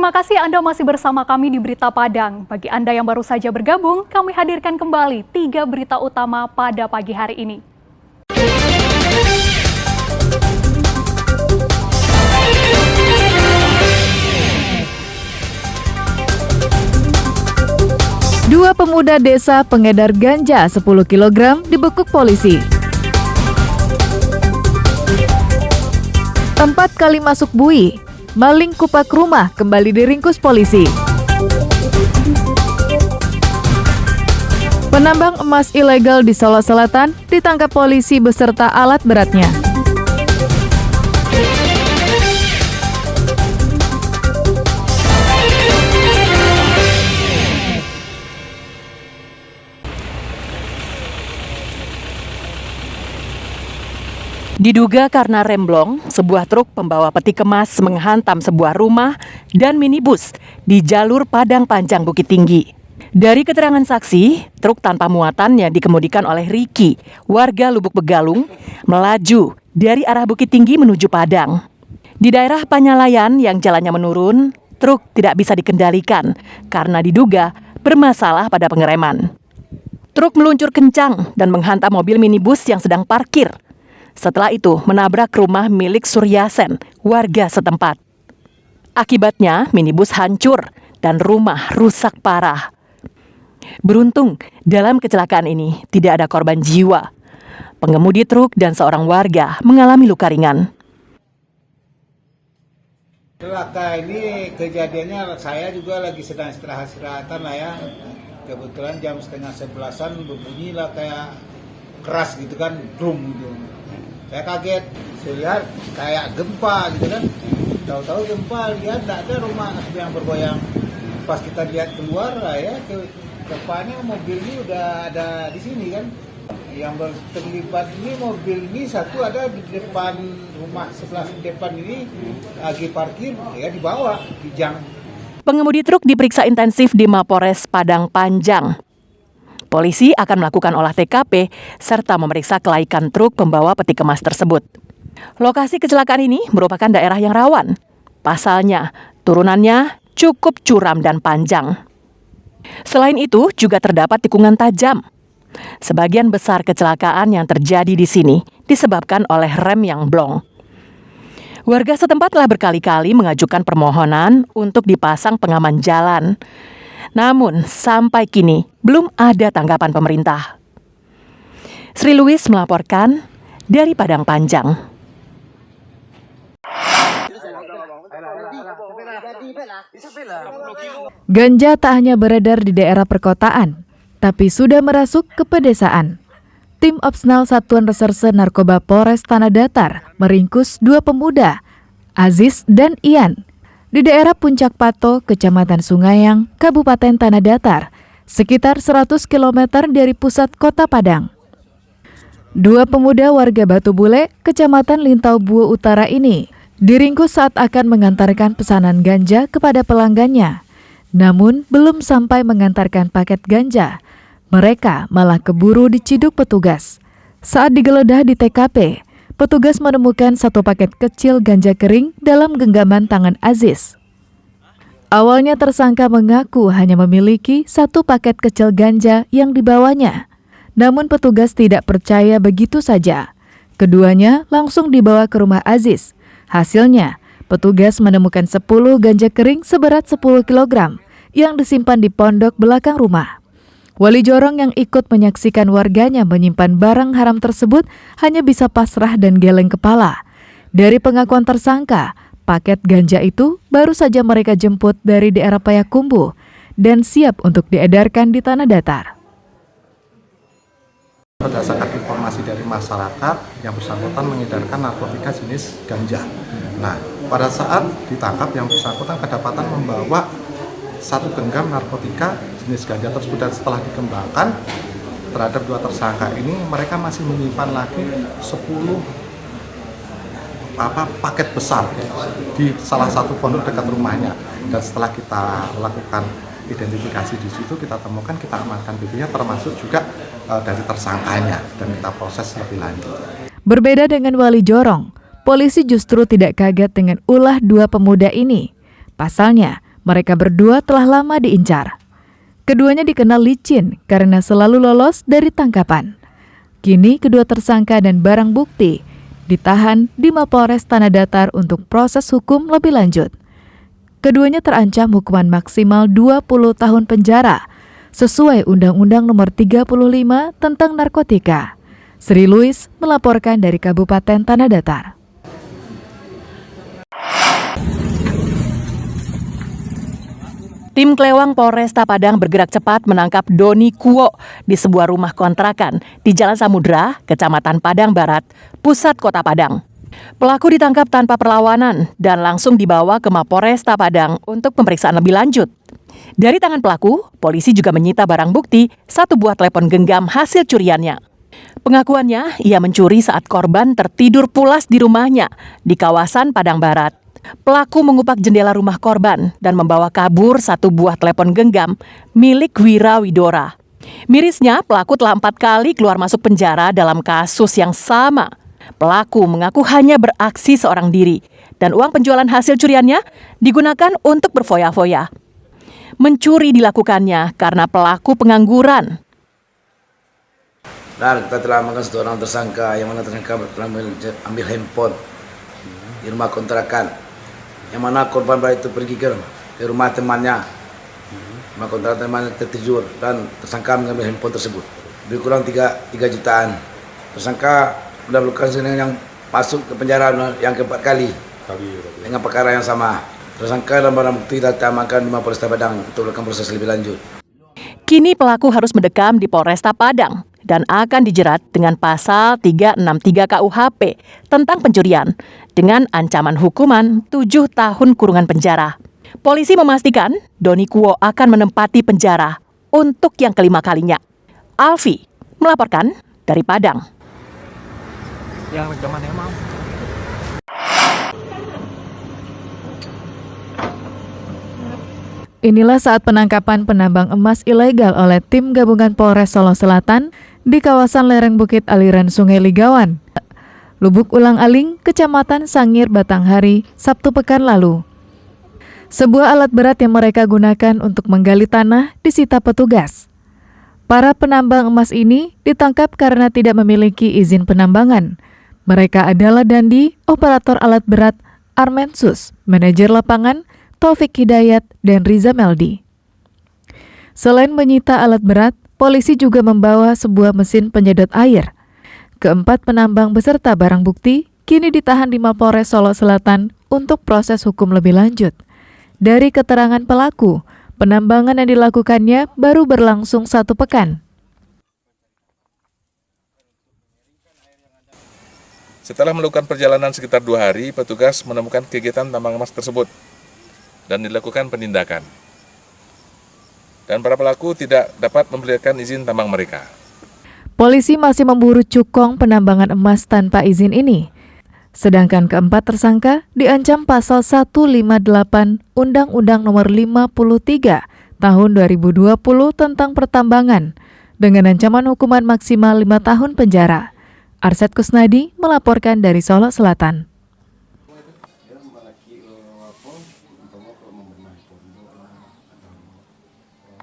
Terima kasih Anda masih bersama kami di Berita Padang. Bagi Anda yang baru saja bergabung, kami hadirkan kembali 3 berita utama pada pagi hari ini. Dua pemuda desa pengedar ganja 10 kg dibekuk polisi. 4 kali masuk bui, maling kupak rumah kembali diringkus polisi. Penambang emas ilegal di Solo Selatan ditangkap polisi beserta alat beratnya. Diduga karena remblong, sebuah truk pembawa peti kemas menghantam sebuah rumah dan minibus di jalur Padang Panjang Bukit Tinggi. Dari keterangan saksi, truk tanpa muatan yang dikemudikan oleh Riki, warga Lubuk Begalung, melaju dari arah Bukit Tinggi menuju Padang. Di daerah Panyalayan yang jalannya menurun, truk tidak bisa dikendalikan karena diduga bermasalah pada pengereman. Truk meluncur kencang dan menghantam mobil minibus yang sedang parkir. Setelah itu menabrak rumah milik Suryasen, warga setempat. Akibatnya minibus hancur dan rumah rusak parah. Beruntung dalam kecelakaan ini tidak ada korban jiwa. Pengemudi truk dan seorang warga mengalami luka ringan. Celaka ini kejadiannya saya juga lagi sedang istirahat-istirahatan lah ya. Kebetulan jam 10:30 berbunyi lah kayak keras gitu kan, drum gitu. Saya kaget, saya lihat kayak gempa gitu kan. Tahu-tahu gempa, lihat tidak ada rumah yang bergoyang. Pas kita lihat keluar lah ya, depannya mobil ini udah ada di sini kan. Yang terlibat ini mobil ini satu ada di depan rumah sebelah depan ini lagi parkir ya di bawah di jam. Pengemudi truk diperiksa intensif di Mapores Padang Panjang. Polisi akan melakukan olah TKP serta memeriksa kelaikan truk pembawa peti kemas tersebut. Lokasi kecelakaan ini merupakan daerah yang rawan. Pasalnya, turunannya cukup curam dan panjang. Selain itu, juga terdapat tikungan tajam. Sebagian besar kecelakaan yang terjadi di sini disebabkan oleh rem yang blong. Warga setempat telah berkali-kali mengajukan permohonan untuk dipasang pengaman jalan. Namun, sampai kini belum ada tanggapan pemerintah. Sri Louis melaporkan dari Padang Panjang. Ganja tak hanya beredar di daerah perkotaan, tapi sudah merasuk ke pedesaan. Tim Opsnal Satuan Reserse Narkoba Polres Tanah Datar meringkus 2 pemuda, Aziz dan Ian, di daerah Puncak Pato, Kecamatan Sungayang, Kabupaten Tanah Datar, sekitar 100 km dari pusat kota Padang. 2 pemuda warga Batu Bule, Kecamatan Lintau Buo Utara ini diringkus saat akan mengantarkan pesanan ganja kepada pelanggannya. Namun belum sampai mengantarkan paket ganja, mereka malah keburu diciduk petugas. Saat digeledah di TKP, petugas menemukan 1 paket kecil ganja kering dalam genggaman tangan Aziz. Awalnya tersangka mengaku hanya memiliki 1 paket kecil ganja yang dibawanya. Namun petugas tidak percaya begitu saja. Keduanya langsung dibawa ke rumah Aziz. Hasilnya, petugas menemukan 10 ganja kering seberat 10 kg yang disimpan di pondok belakang rumah. Wali Jorong yang ikut menyaksikan warganya menyimpan barang haram tersebut hanya bisa pasrah dan geleng kepala. Dari pengakuan tersangka, paket ganja itu baru saja mereka jemput dari daerah Payakumbuh dan siap untuk diedarkan di Tanah Datar. Berdasarkan informasi dari masyarakat, yang bersangkutan mengedarkan narkotika jenis ganja. Nah, pada saat ditangkap, yang bersangkutan kedapatan membawa 1 genggam narkotika jenis ganja tersebut, dan setelah dikembangkan terhadap 2 tersangka ini, mereka masih menyimpan lagi 10 paket besar di salah satu pondok dekat rumahnya. Dan setelah kita lakukan identifikasi di situ, kita temukan, kita amankan BB-nya, termasuk juga dari tersangkanya, dan kita proses lebih lanjut. Berbeda dengan Wali Jorong, polisi justru tidak kaget dengan ulah 2 pemuda ini. Pasalnya, Mereka berdua telah lama diincar. Keduanya dikenal licin karena selalu lolos dari tangkapan. Kini kedua tersangka dan barang bukti ditahan di Mapolres Tanah Datar untuk proses hukum lebih lanjut. Keduanya terancam hukuman maksimal 20 tahun penjara sesuai Undang-Undang Nomor 35 tentang narkotika. Sri Louis melaporkan dari Kabupaten Tanah Datar. Tim Klewang Polresta Padang bergerak cepat menangkap Doni Kuo di sebuah rumah kontrakan di Jalan Samudra, Kecamatan Padang Barat, pusat Kota Padang. Pelaku ditangkap tanpa perlawanan dan langsung dibawa ke Mapolresta Padang untuk pemeriksaan lebih lanjut. Dari tangan pelaku, polisi juga menyita barang bukti 1 buah telepon genggam hasil curiannya. Pengakuannya, ia mencuri saat korban tertidur pulas di rumahnya di kawasan Padang Barat. Pelaku mengupak jendela rumah korban dan membawa kabur 1 buah telepon genggam milik Wira Widora. Mirisnya, pelaku telah 4 kali keluar masuk penjara dalam kasus yang sama. Pelaku mengaku hanya beraksi seorang diri dan uang penjualan hasil curiannya digunakan untuk berfoya-foya. Mencuri dilakukannya karena pelaku pengangguran. Dan kita telah amankan 1 orang tersangka yang mana tersangka telah ambil handphone di rumah kontrakan, yang mana korban baik itu pergi ke rumah temannya, rumah kontrakan temannya tertidur dan tersangka mengambil handphone tersebut. Lebih kurang 3 jutaan. Tersangka sudah melakukan yang masuk ke penjara yang keempat kali dengan perkara yang sama. Tersangka dan barang bukti kita amankan di Mapolresta Padang untuk melakukan proses lebih lanjut. Kini pelaku harus mendekam di Polresta Padang dan akan dijerat dengan pasal 363 KUHP tentang pencurian dengan ancaman hukuman 7 tahun kurungan penjara. Polisi memastikan Doni Kuo akan menempati penjara untuk yang kelima kalinya. Alfi melaporkan dari Padang. Inilah saat penangkapan penambang emas ilegal oleh tim gabungan Polres Solo Selatan di kawasan lereng Bukit aliran Sungai Ligawan, Lubuk Ulang-Aling, Kecamatan Sangir, Batanghari, Sabtu pekan lalu. Sebuah alat berat yang mereka gunakan untuk menggali tanah disita petugas. Para penambang emas ini ditangkap karena tidak memiliki izin penambangan. Mereka adalah Dandi, operator alat berat, Armensus, manajer lapangan, Taufik Hidayat, dan Riza Meldi. Selain menyita alat berat, polisi juga membawa sebuah mesin penyedot air. Keempat penambang beserta barang bukti kini ditahan di Mapolres Solo Selatan untuk proses hukum lebih lanjut. Dari keterangan pelaku, penambangan yang dilakukannya baru berlangsung 1 pekan. Setelah melakukan perjalanan sekitar 2 hari, petugas menemukan kegiatan tambang emas tersebut dan dilakukan penindakan. Dan para pelaku tidak dapat memberikan izin tambang mereka. Polisi masih memburu cukong penambangan emas tanpa izin ini. Sedangkan keempat tersangka diancam pasal 158 Undang-Undang Nomor 53 Tahun 2020 tentang pertambangan dengan ancaman hukuman maksimal 5 tahun penjara. Arsyad Kusnadi melaporkan dari Solo Selatan.